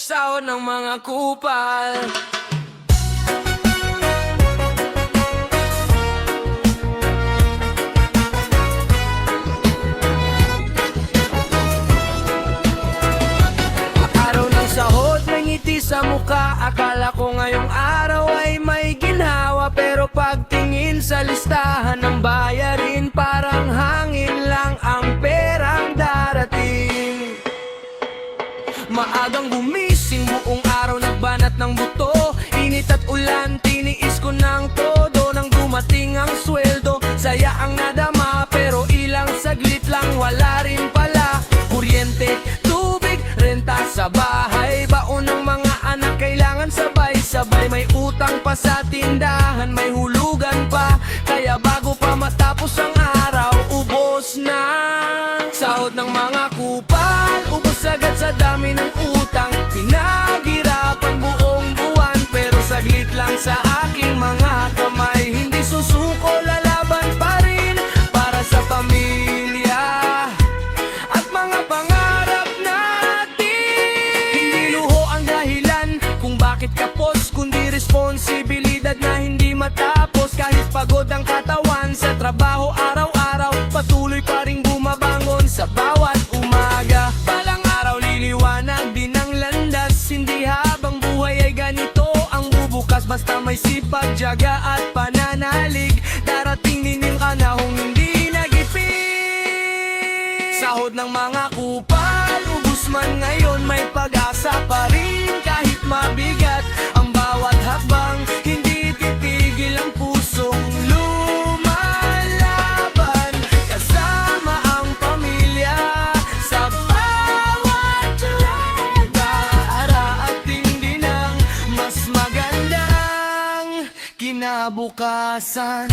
sahod ng mga kupal. Araw ng sahod, may ngiti sa muka. Akala ko ngayong araw ay may ginhawa, pero pagtingin sa listahan ng bayarin, parang hangin lang ang perang darating. Maagang gumising, buong araw nagbanat ng buto. Init at ulan, tiniis ko ng todo. Nang dumating ang sweldo, saya ang nadama, pero ilang saglit lang wala rin pala. Kuryente, tubig, renta sa bahay, baon ng mga anak kailangan sabay-sabay. May utang pa sa tindahan, may hulugan pa, kaya bago pa matapos ang araw, ubos na sahod ng mga kupal. Ubos agad sa dami ng utang, pinaghirapan buong buwan, pero saglit lang sa aking mga kamay. Hindi susuko, lalaban pa rin para sa pamilya at mga pangarap natin. Hindi luho ang dahilan kung bakit kapos, kundi responsibilidad na hindi matapos. Kahit pagod ang katawan sa trabaho araw-araw, patuloy pa ring bumabangon sa bawat umaga. Balang araw liliwanag din ang landas, hindi habang buhay ay ganito ang bubukas. Basta may sipag, tiyaga at pananalig, darating din yung panahong hindi nag-ipin. Sahod ng mga kupal, ubus man ngayon, may pag-asa pa rin. Kahit mabigat ang bawat hakbang, hindi titigil ang pusong lumalaban. Kasama ang pamilya sa bawat darating din ang mas magandang kinabukasan.